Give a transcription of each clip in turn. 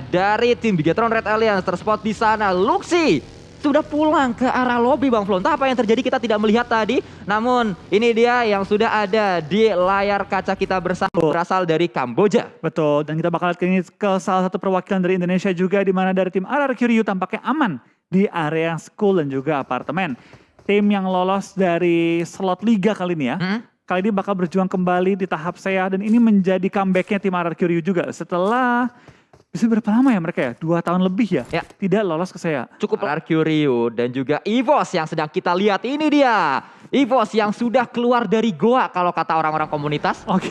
Dari tim Bigetron Red Alliance terspot di sana. Luxi sudah pulang ke arah lobby Bang Flo. Entah apa yang terjadi kita tidak melihat tadi. Namun ini dia yang sudah ada di layar kaca kita bersama. Berasal dari Kamboja. Betul, dan kita bakal lihat ke salah satu perwakilan dari Indonesia juga, di mana dari tim RRQ Ryu tampaknya aman di area school dan juga apartemen. Tim yang lolos dari slot liga kali ini ya. Kali ini bakal berjuang kembali di tahap saya, dan ini menjadi comebacknya tim RRQ Ryu juga. Setelah bisa berapa lama ya mereka ya? 2 tahun lebih ya? Tidak lolos ke saya. Cukup RRQ Ryu dan juga EVOS yang sedang kita lihat. Ini dia EVOS yang sudah keluar dari goa kalau kata orang-orang komunitas. Oke.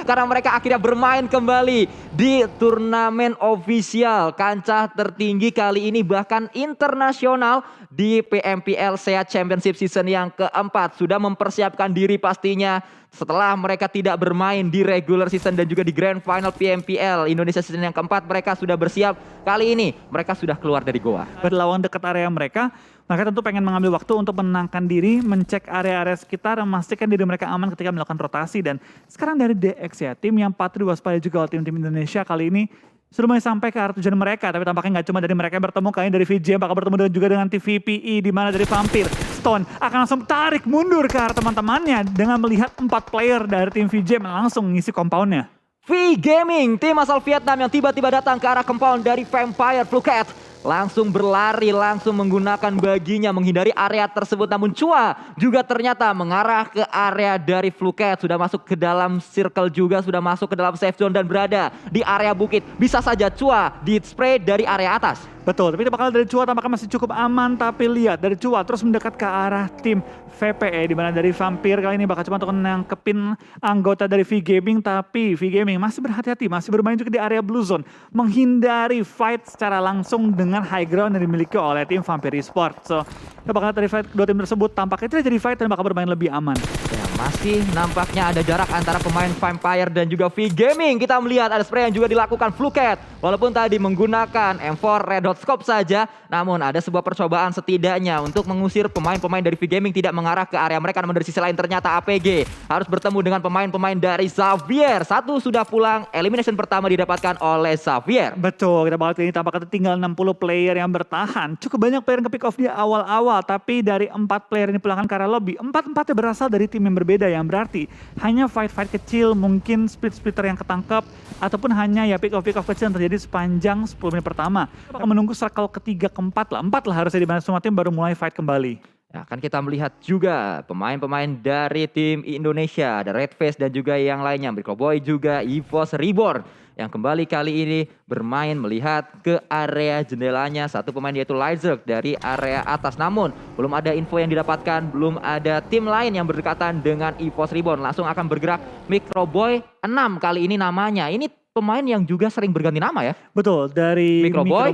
Karena mereka akhirnya bermain kembali di turnamen official kancah tertinggi kali ini, bahkan internasional di PMPL SEA Championship Season yang keempat. Sudah mempersiapkan diri pastinya setelah mereka tidak bermain di regular season dan juga di grand final PMPL Indonesia Season yang keempat. Mereka sudah bersiap. Kali ini mereka sudah keluar dari goa. Berlawan dekat area mereka tentu pengen mengambil waktu untuk menenangkan diri, mencek area-area sekitar, memastikan diri mereka aman ketika melakukan rotasi. Dan sekarang dari DX ya, tim yang patut diwaspadai juga oleh tim-tim Indonesia kali ini sudah mulai sampai ke arah tujuan mereka. Tapi tampaknya nggak cuma dari mereka yang bertemu, kali ini dari VJ bakal bertemu juga dengan tim VPE, di mana dari Vampir Stone akan langsung tarik mundur ke arah teman-temannya dengan melihat 4 player dari tim VJ langsung ngisi compoundnya. V Gaming, tim asal Vietnam yang tiba-tiba datang ke arah compound dari Vampire Phuket. Langsung berlari, langsung menggunakan baginya menghindari area tersebut. Namun Chua juga ternyata mengarah ke area dari Phuket. Sudah masuk ke dalam circle juga, sudah masuk ke dalam safe zone dan berada di area bukit. Bisa saja Chua di spray dari area atas. Betul, tapi bakal dari Chua tampaknya masih cukup aman. Tapi lihat dari Chua terus mendekat ke arah tim VPE, di mana dari Vampir kali ini bakal cuma untuk nangkepin anggota dari V Gaming. Tapi V Gaming masih berhati-hati, masih bermain juga di area blue zone, menghindari fight secara langsung dengan high ground yang dimiliki oleh tim Vampir Esports. So, kita bakal lihat dari fight kedua tim tersebut tampaknya tidak jadi fight dan bakal bermain lebih aman. Ya, masih nampaknya ada jarak antara pemain Vampire dan juga V Gaming. Kita melihat ada spray yang juga dilakukan Phuket. Walaupun tadi menggunakan M4 Red Dot Scope saja, namun ada sebuah percobaan setidaknya untuk mengusir pemain-pemain dari V Gaming tidak mengarah ke area mereka. Namun dari sisi lain ternyata APG harus bertemu dengan pemain-pemain dari Xavier. Satu sudah pulang, elimination pertama didapatkan oleh Xavier. Betul, kita bakal ini tampaknya tinggal 60 player yang bertahan. Cukup banyak player yang ke pick off di awal-awal, tapi dari 4 player ini pulangkan ke arah lobby, 4-4-nya berasal dari tim yang berbeda, yang berarti hanya fight-fight kecil, mungkin split-splitter yang ketangkep, ataupun hanya ya pick off kecil yang terjadi sepanjang 10 menit pertama. Kita bakal menunggu circle ketiga, keempat lah, 4 lah harusnya, di mana semua tim baru mulai fight kembali. Ya, kan kita melihat juga pemain-pemain dari tim Indonesia, ada Red Face dan juga yang lainnya, Microboy juga, EVOS Reborn yang kembali kali ini bermain melihat ke area jendelanya satu pemain yaitu Lizard dari area atas. Namun belum ada info yang didapatkan, belum ada tim lain yang berdekatan dengan EVOS Reborn. Langsung akan bergerak Microboy 6 kali ini namanya. Ini pemain yang juga sering berganti nama ya. Betul, dari Microboy,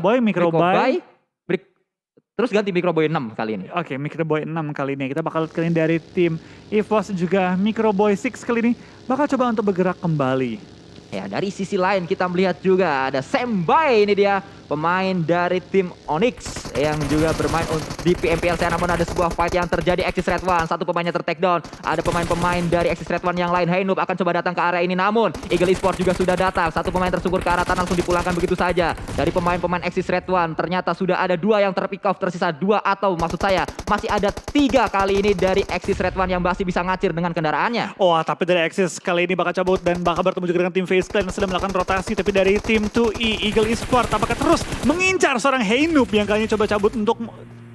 terus ganti Microboy 6 kali ini. Oke, Microboy 6 kali ini. Kita bakal kali ini dari tim EVOS juga Microboy 6 kali ini bakal coba untuk bergerak kembali. Ya, dari sisi lain kita melihat juga ada Sembai, ini dia pemain dari tim Onyx yang juga bermain di PMPL SEA. Namun ada sebuah fight yang terjadi, Axis Red One, satu pemainnya ter-take down. Ada pemain-pemain dari Axis Red One yang lain, Heinoob akan coba datang ke area ini. Namun Eagle Esports juga sudah datang, satu pemain tersungkur ke arah tanah, langsung dipulangkan begitu saja. Dari pemain-pemain Axis Red One ternyata sudah ada 2 yang ter-pick off, tersisa 2 atau maksud saya masih ada 3 kali ini dari Axis Red One yang masih bisa ngacir dengan kendaraannya. Oh, tapi dari Axis kali ini bakal cabut dan bakal bertemu juga dengan tim FaZe Clan yang sedang melakukan rotasi. Tapi dari tim 2E Eagle Esports tampaknya terus mengincar seorang Heinoob yang kali ini coba cabut untuk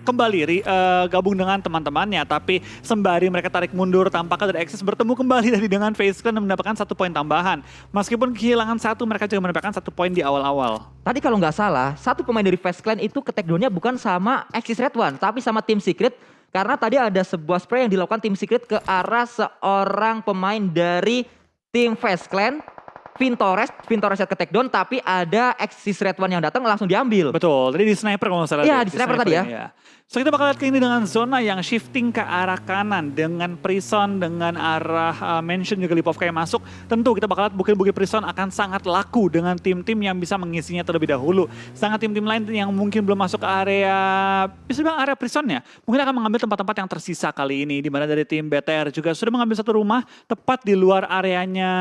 kembali gabung dengan teman-temannya. Tapi sembari mereka tarik mundur, tampaknya dari Axis bertemu kembali dari dengan FaZe Clan dan mendapatkan 1 poin tambahan. Meskipun kehilangan 1, mereka juga mendapatkan 1 poin di awal-awal. Tadi kalau nggak salah, satu pemain dari FaZe Clan itu ke-take down-nya bukan sama Axis Red One, tapi sama tim Secret. Karena tadi ada sebuah spray yang dilakukan tim Secret ke arah seorang pemain dari tim FaZe Clan. Vintores ke take down, tapi ada Axis Red One yang datang langsung diambil. Betul, tadi di sniper kalau nggak salah. Iya, di sniper tadi ya. Ya. So kita bakal lihat ke ini dengan zona yang shifting ke arah kanan dengan Prison, dengan arah Mansion juga Lipovka yang masuk. Tentu kita bakal lihat bukit-bukit Prison akan sangat laku dengan tim-tim yang bisa mengisinya terlebih dahulu. Sangat tim-tim lain yang mungkin belum masuk ke area, bisa bilang area Prisonnya, mungkin akan mengambil tempat-tempat yang tersisa kali ini. Di mana dari tim BTR juga sudah mengambil satu rumah tepat di luar areanya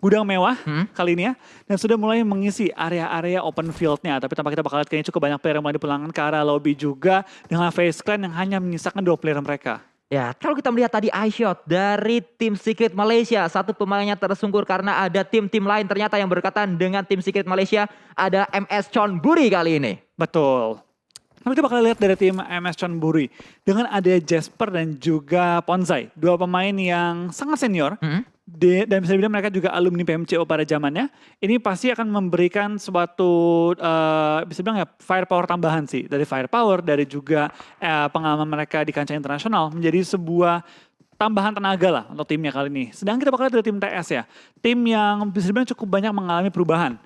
gudang mewah kali ini ya. Dan sudah mulai mengisi area-area open field-nya. Tapi tanpa kita bakal lihat kayaknya cukup banyak player yang mulai dipulangkan ke arah lobby juga. Dengan FaZe Clan yang hanya menyisakan 2 player mereka. Ya, kalau kita melihat tadi iShot dari tim Secret Malaysia, satu pemainnya tersungkur karena ada tim-tim lain ternyata yang berkaitan dengan tim Secret Malaysia, ada MS Chonburi kali ini. Betul. Tapi kita bakal lihat dari tim MS Chonburi dengan ada Jasper dan juga Ponzai, 2 pemain yang sangat senior. Dan bisa dibilang mereka juga alumni PMCO pada zamannya. Ini pasti akan memberikan suatu bisa dibilang ya firepower tambahan sih. Dari firepower, dari juga pengalaman mereka di kancah internasional menjadi sebuah tambahan tenaga lah untuk timnya kali ini. Sedangkan kita bakal lihat dari tim TS ya. Tim yang bisa dibilang cukup banyak mengalami perubahan.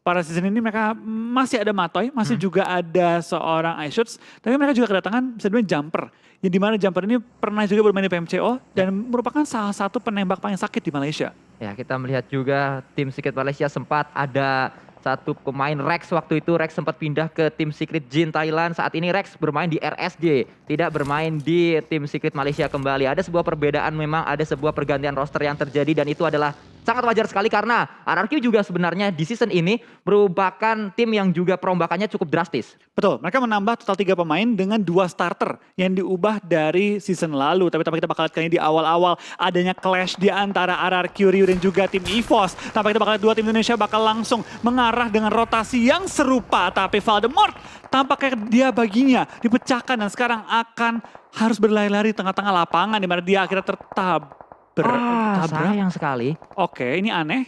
Pada season ini mereka masih ada Matoy, masih juga ada seorang iShots, tapi mereka juga kedatangan bisa dibilang Jumper. Yang dimana Jumper ini pernah juga bermain di PMCO dan merupakan salah satu penembak paling sakit di Malaysia. Ya, kita melihat juga tim Secret Malaysia sempat ada satu pemain Rex waktu itu. Rex sempat pindah ke tim Secret Jin Thailand. Saat ini Rex bermain di RSJ, tidak bermain di tim Secret Malaysia kembali. Ada sebuah perbedaan, memang ada sebuah pergantian roster yang terjadi dan itu adalah sangat wajar sekali karena RRQ juga sebenarnya di season ini merupakan tim yang juga perombakannya cukup drastis. Betul, mereka menambah total 3 pemain dengan 2 starter yang diubah dari season lalu. Tapi kita bakal lihat kali ini di awal-awal adanya clash di antara RRQ Rio dan juga tim EVOS. Tapi kita bakal lihat 2 tim Indonesia bakal langsung mengarah dengan rotasi yang serupa. Tapi Voldemort tampaknya dia baginya dipecahkan dan sekarang akan harus berlari-lari di tengah-tengah lapangan di mana dia akhirnya tertabrak. Sayang sekali. Oke, ini aneh.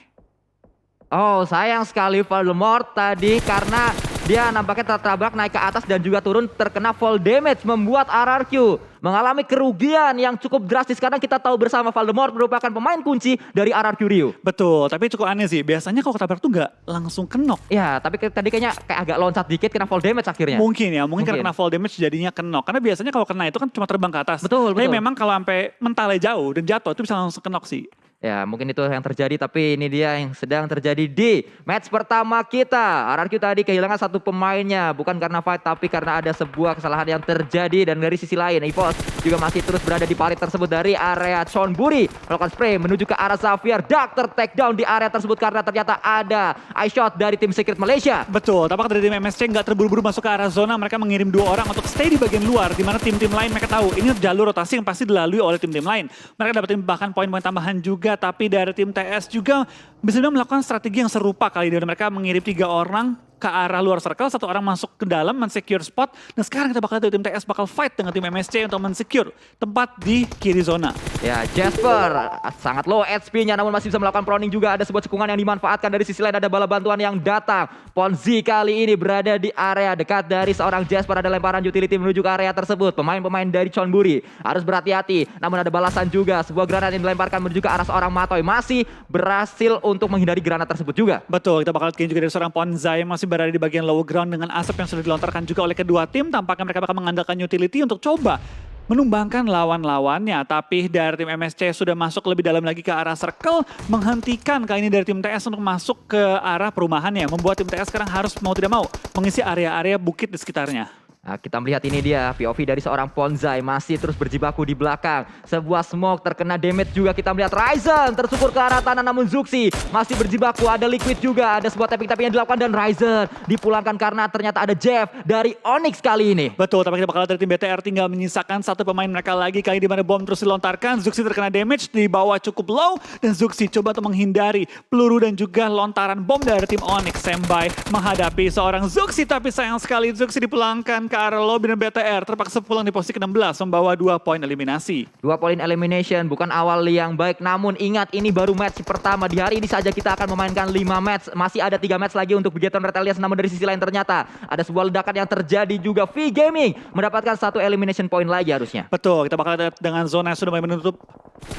Oh, sayang sekali Voldemort tadi karena dia nampaknya tertabrak naik ke atas dan juga turun terkena fall damage membuat RRQ mengalami kerugian yang cukup drastis karena kita tahu bersama Voldemort merupakan pemain kunci dari RRQ Rio. Betul, tapi cukup aneh sih. Biasanya kalau ketabrak tuh nggak langsung kenok. Ya, tapi tadi kayaknya kayak agak loncat dikit kena fall damage akhirnya. Mungkin ya, mungkin karena kena fall damage jadinya kenok. Karena biasanya kalau kena itu kan cuma terbang ke atas. Betul, Tapi betul. memang kalau sampai mentalnya jauh dan jatuh itu bisa langsung kenok sih. Ya, mungkin itu yang terjadi, tapi ini dia yang sedang terjadi di match pertama kita. RRQ tadi kehilangan satu pemainnya, bukan karena fight, tapi karena ada sebuah kesalahan yang terjadi. Dan dari sisi lain, EVOS juga masih terus berada di parit tersebut dari area Chonburi. Melakukan spray menuju ke arah Xavier, Doctor takedown di area tersebut karena ternyata ada iShot dari tim Secret Malaysia. Betul, tampak dari tim MSC nggak terburu-buru masuk ke arah zona. Mereka mengirim 2 orang untuk stay di bagian luar, di mana tim-tim lain mereka tahu ini jalur rotasi yang pasti dilalui oleh tim-tim lain. Mereka dapetin bahkan poin-poin tambahan juga. Tapi dari tim TS juga bisa melakukan strategi yang serupa kali ini. Mereka mengirim 3 orang ke arah luar circle, 1 orang masuk ke dalam men-secure spot. Dan sekarang kita bakal lihat tim TS bakal fight dengan tim MSC untuk men-secure tempat di kiri zona. Ya, Jasper sangat low HP-nya namun masih bisa melakukan proning juga. Ada sebuah cekungan yang dimanfaatkan dari sisi lain, ada bala bantuan yang datang. Ponzi kali ini berada di area dekat dari seorang Jasper, ada lemparan utility menuju ke area tersebut. Pemain-pemain dari Chonburi harus berhati-hati, namun ada balasan juga. Sebuah granat yang dilemparkan menuju ke arah seorang Matoy, masih berhasil untuk menghindari granat tersebut juga. Betul, kita bakal lihat juga dari seorang Ponzai yang masih berada di bagian low ground dengan asap yang sudah dilontarkan juga oleh kedua tim. Tampaknya mereka bakal mengandalkan utility untuk coba menumbangkan lawan-lawannya. Tapi dari tim MSC sudah masuk lebih dalam lagi ke arah circle, menghentikan kali ini dari tim TS untuk masuk ke arah perumahannya, membuat tim TS sekarang harus mau tidak mau mengisi area-area bukit di sekitarnya. Nah, kita melihat ini dia POV dari seorang Ponzai masih terus berjibaku di belakang. Sebuah smoke terkena damage juga. Kita melihat Ryzen tersungkur ke arah tanah namun Zuxi masih berjibaku. Ada Liquid juga, ada sebuah tapping-tapping yang dilakukan dan Ryzen dipulangkan karena ternyata ada Jeff dari Onyx kali ini. Betul, tapi kita bakal lihat dari tim BTR tinggal menyisakan 1 pemain mereka lagi kali di mana bom terus dilontarkan. Zuxi terkena damage di bawah cukup low dan Zuxi coba untuk menghindari peluru dan juga lontaran bom dari tim Onyx. Sembai menghadapi seorang Zuxi, tapi sayang sekali Zuxi dipulangkan ke arah lobby dan BTR terpaksa pulang di posisi ke-16 membawa 2 poin eliminasi. 2 poin elimination bukan awal yang baik, namun ingat ini baru match pertama. Di hari ini saja kita akan memainkan 5 match. Masih ada 3 match lagi untuk Bigeton Red Alias, namun dari sisi lain ternyata ada sebuah ledakan yang terjadi juga. V Gaming mendapatkan 1 elimination point lagi harusnya. Betul, kita bakal lihat dengan zona yang sudah mulai menutup.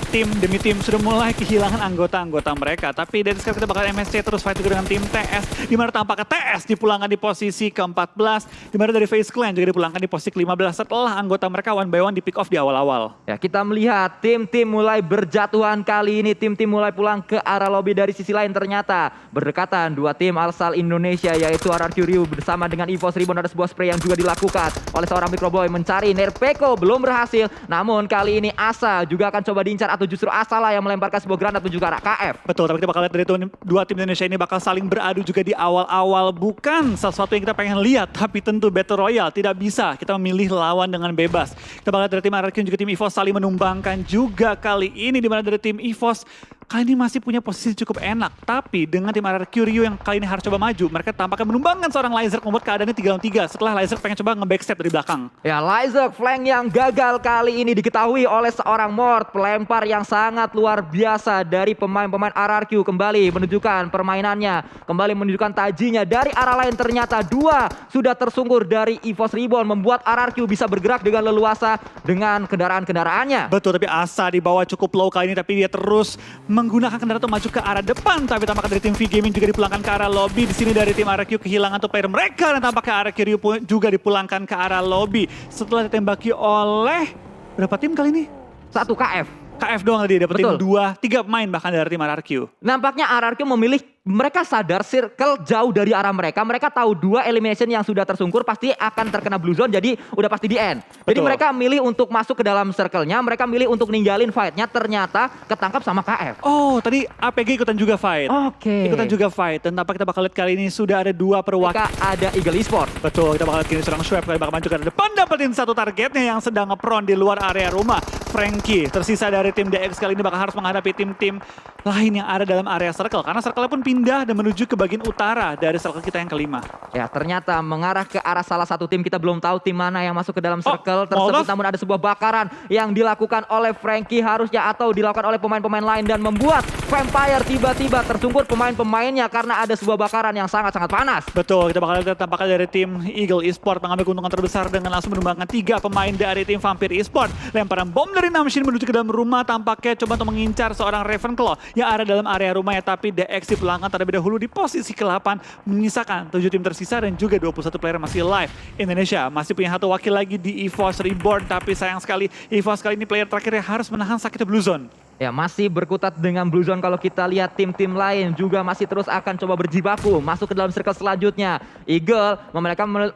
Tim demi tim sudah mulai kehilangan anggota-anggota mereka. Tapi dari sekarang kita bakal MSC terus fight juga dengan tim TS, di mana tampaknya TS dipulangkan di posisi ke-14, di mana dari FaZe Clan juga dipulangkan di posisi ke-15 setelah anggota mereka one by one di pick off di awal-awal. Ya, kita melihat tim-tim mulai berjatuhan kali ini. Tim-tim mulai pulang ke arah lobby. Dari sisi lain ternyata berdekatan 2 tim asal Indonesia, yaitu RRQ Rio bersama dengan EVOS Rebound. Ada sebuah spray yang juga dilakukan oleh seorang Microboy mencari Nerpeko, belum berhasil. Namun kali ini Asa juga akan coba diincar atau justru Asala yang melemparkan sebuah granat menuju ke arah KF. Betul, tapi kita bakal lihat dari dua tim Indonesia ini bakal saling beradu juga di awal-awal. Bukan sesuatu yang kita pengen lihat, tapi tentu Battle Royale. Tidak bisa kita memilih lawan dengan bebas. Kita bakal lihat dari tim RRQ dan juga tim EVOS saling menumbangkan juga kali ini. Di mana dari tim EVOS kali ini masih punya posisi cukup enak. Tapi dengan tim RRQ Rio yang kali ini harus coba maju, mereka tampaknya menumbangkan seorang Lyzerk membuat keadaannya 3-3 setelah Lyzerk pengen coba nge-backstep dari belakang. Ya, Lyzerk flank yang gagal kali ini diketahui oleh seorang Mort. Pelempar yang sangat luar biasa dari pemain-pemain RRQ kembali menunjukkan permainannya, kembali menunjukkan tajinya dari arah lain. Ternyata dua sudah tersungkur dari EVOS Reborn, membuat RRQ bisa bergerak dengan leluasa dengan kendaraan-kendaraannya. Betul, tapi Asa di bawah cukup low kali ini, tapi dia terus menggunakan kendaraan untuk maju ke arah depan. Tapi tampaknya dari tim V-Gaming juga dipulangkan ke arah lobby. Di sini dari tim RRQ kehilangan top player mereka, dan tampaknya RRQ Rio juga dipulangkan ke arah lobby setelah ditembaki oleh berapa tim kali ini? 1 KF. KF doang tadi dapetin Betul. 2-3 pemain bahkan dari tim RRQ. Nampaknya RRQ memilih, mereka sadar circle jauh dari arah mereka. Mereka tahu 2 elimination yang sudah tersungkur pasti akan terkena blue zone, jadi udah pasti di end. Jadi Betul. mereka milih untuk masuk ke dalam circle-nya, mereka milih untuk ninggalin fight-nya, ternyata ketangkap sama KF. Oh, tadi APG ikutan juga fight. Oke. Ikutan juga fight, dan tanpa kita bakal lihat kali ini sudah ada 2 perwakilan. Mereka ada Eagle Esport. Betul, kita bakal lihat kini seorang Schwab kali bakal maju ke depan, dapetin satu targetnya yang sedang ngepron di luar area rumah. Frankie tersisa dari tim DX kali ini bakal harus menghadapi tim-tim lain yang ada dalam area circle, karena circle pun pindah dan menuju ke bagian utara dari circle kita yang kelima. Ya, ternyata mengarah ke arah salah satu tim. Kita belum tahu tim mana yang masuk ke dalam circle tersebut. Molotov. Namun ada sebuah bakaran yang dilakukan oleh Frankie harusnya, atau dilakukan oleh pemain-pemain lain, dan membuat Vampire tiba-tiba tersungkur pemain-pemainnya karena ada sebuah bakaran yang sangat-sangat panas. Betul, kita bakal lihat tampaknya dari tim Eagle Esport mengambil keuntungan terbesar dengan langsung menumbangkan 3 pemain dari tim Vampire Esport. Lemparan bom dari Namshin menuju ke dalam rumah, tampaknya coba untuk mengincar seorang Ravenclaw yang ada dalam area rumah ya, tapi DX dipulangkan terlebih dahulu di posisi ke-8, menyisakan 7 tim tersisa dan juga 21 player masih live. Indonesia masih punya 1 wakil lagi di EVOS Reborn, tapi sayang sekali EVOS kali ini player terakhirnya harus menahan sakitnya Blue Zone. Ya, masih berkutat dengan Blue Zone. Kalau kita lihat tim-tim lain juga masih terus akan coba berjibaku masuk ke dalam circle selanjutnya. Eagle,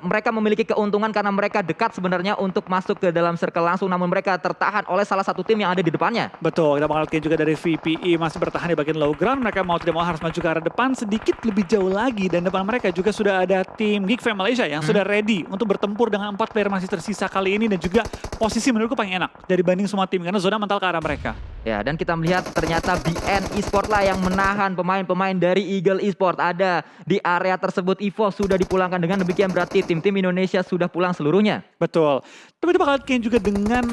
mereka memiliki keuntungan karena mereka dekat sebenarnya untuk masuk ke dalam circle langsung, namun mereka tertahan oleh salah satu tim yang ada di depannya. Betul, kita bakal lihat juga dari VPE masih bertahan di bagian low ground. Mereka mau tidak mau harus maju ke arah depan sedikit lebih jauh lagi, dan depan mereka juga sudah ada tim Geek Fam Malaysia yang sudah ready untuk bertempur dengan 4 player masih tersisa kali ini, dan juga posisi menurutku paling enak dari banding semua tim karena zona mental ke arah mereka. Ya, dan kita melihat ternyata BN Esport lah yang menahan pemain-pemain dari Eagle Esport. Ada di area tersebut. EVO sudah dipulangkan, dengan demikian berarti tim-tim Indonesia sudah pulang seluruhnya. Betul. Tapi kita bakal lihat juga dengan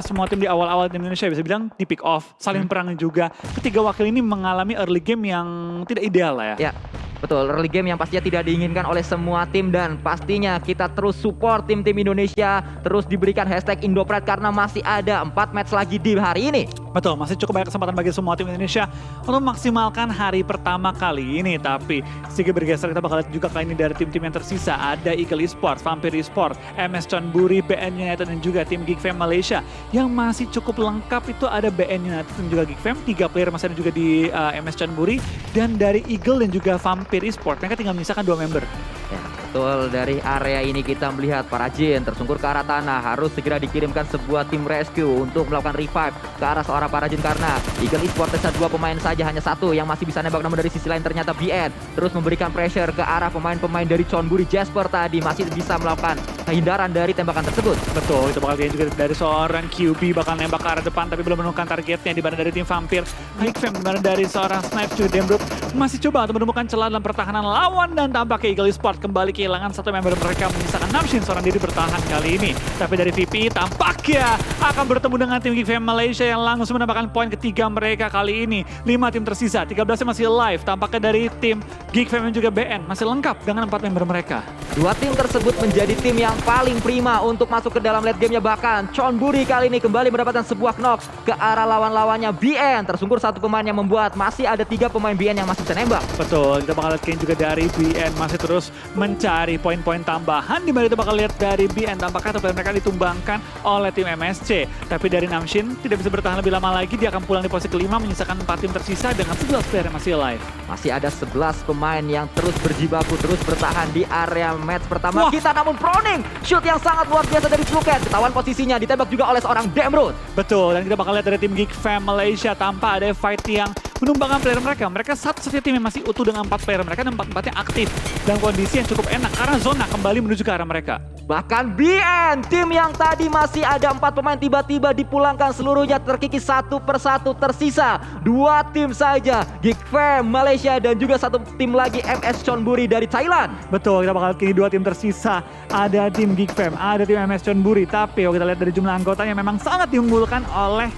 semua tim di awal-awal tim Indonesia bisa bilang di pick off, saling perang juga. Ketiga wakil ini mengalami early game yang tidak ideal lah ya. Ya, betul. Early game yang pastinya tidak diinginkan oleh semua tim, dan pastinya kita terus support tim-tim Indonesia. Terus diberikan hashtag Indopride karena masih ada 4 match lagi di hari ini. Betul, masih cukup banyak kesempatan bagi semua tim Indonesia untuk memaksimalkan hari pertama kali ini. Tapi sedikit bergeser, kita bakal lihat juga kali ini dari tim-tim yang tersisa. Ada Eagle Esport, Vampire Esport, MS Chonburi, BN United, dan juga tim Geek Fam Malaysia. Yang masih cukup lengkap itu ada BN United dan juga Geek Fam. 3 player masih ada juga di MS Chonburi. Dan dari Eagle dan juga Vampire Esport, mereka tinggal menyisakan 2 member. Ya, betul. Dari area ini kita melihat para Jin tersungkur ke arah tanah. Harus segera dikirimkan sebuah tim rescue untuk melakukan revive ke arah seorang para Jin, karena Eagle Esport tersisa 2 pemain saja, hanya 1 yang masih bisa nembak. Namun dari sisi lain ternyata BN terus memberikan pressure ke arah pemain-pemain dari Chonburi. Jasper tadi masih bisa melakukan hindaran dari tembakan tersebut. Betul, itu bakal lihat juga dari seorang QB bakal nembak ke arah depan tapi belum menemukan targetnya, di mana dari tim Vampire. Geek Fam, di mana dari seorang Snipe juga Dembruk masih coba untuk menemukan celah dalam pertahanan lawan, dan tampaknya Eagle Esport kembali kehilangan 1 member mereka, menyisakan Namshin seorang diri bertahan kali ini. Tapi dari VP tampaknya akan bertemu dengan tim Geek Fam Malaysia yang langsung mendapatkan poin ketiga mereka kali ini. 5 tim tersisa, 13 masih live. Tampaknya dari tim Geek Fam dan juga BN masih lengkap dengan 4 member mereka. 2 tim tersebut menjadi tim yang paling prima untuk masuk ke dalam late gamenya. Bahkan Chonburi kali ini kembali mendapatkan sebuah knock ke arah lawan-lawannya. BN tersungkur 1 pemain yang membuat masih ada 3 pemain BN yang masih bisa nembak. Betul, kita bakal lihat juga dari BN masih terus mencari poin-poin tambahan, di mana kita bakal lihat dari BN tampaknya top lane mereka ditumbangkan oleh tim MSC. Tapi dari Namshin tidak bisa bertahan lebih lama lagi, dia akan pulang di posisi kelima menyisakan 4 tim tersisa dengan 11 player yang masih alive. Masih ada 11 pemain yang terus berjibaku, terus bertahan di area match pertama Wah. kita. Namun Proning, shoot yang sangat luar biasa dari Fluket. Ketahuan posisinya, ditembak juga oleh seorang Demrut. Betul, dan kita bakal lihat dari tim Geek Fam Malaysia tanpa ada fight yang menumbangkan player mereka. Mereka satu-satunya tim yang masih utuh dengan 4 player mereka dan 4-4-nya aktif dalam kondisi yang cukup enak karena zona kembali menuju ke arah mereka. Bahkan BN, tim yang tadi masih ada 4 pemain tiba-tiba dipulangkan seluruhnya, terkikis satu persatu, tersisa 2 tim saja. Geek Fam Malaysia dan juga 1 tim lagi MS Chonburi dari Thailand. Betul, kita bakal kini 2 tim tersisa. Ada tim Geek Fam, ada tim MS Chonburi. Tapi kalau kita lihat dari jumlah anggotanya memang sangat diunggulkan oleh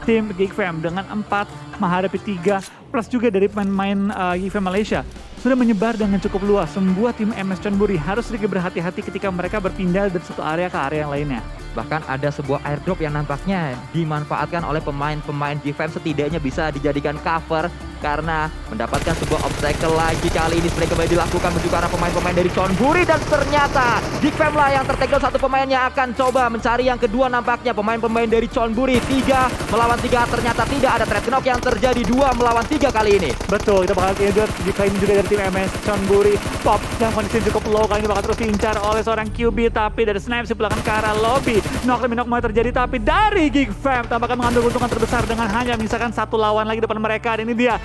tim Geek Fam dengan 4 menghadapi 3 plus juga dari pemain Geek Fam Malaysia. Sudah menyebar dengan cukup luas. Membuat tim MS Chonburi harus sedikit berhati-hati ketika mereka berpindah dari satu area ke area yang lainnya. Bahkan ada sebuah airdrop yang nampaknya dimanfaatkan oleh pemain-pemain GFM, setidaknya bisa dijadikan cover karena mendapatkan sebuah obstacle lagi. Kali ini spray kembali dilakukan menuju ke arah pemain-pemain dari Chonburi dan ternyata GFM lah yang tertegel 1 pemainnya, akan coba mencari yang kedua. Nampaknya pemain-pemain dari Chonburi 3 melawan 3, ternyata tidak ada trade knock yang terjadi 2 melawan 3 kali ini. Betul, kita bakal lihat jika ini juga dari tim MS Chonburi. Pop dalam kondisi cukup low, kali ini bakal terus diincar oleh seorang QB, tapi dari snipe dipulangkan ke arah lobby. Knock lebih knock mulai terjadi, tapi dari Geek Fam tampaknya mengambil keuntungan terbesar dengan hanya menyisakan 1 lawan lagi depan mereka. Dan ini dia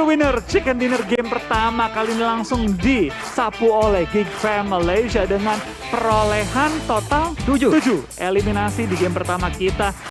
winner chicken dinner game pertama kali ini langsung disapu oleh Geek Fam Malaysia dengan perolehan total 7 eliminasi di game pertama kita.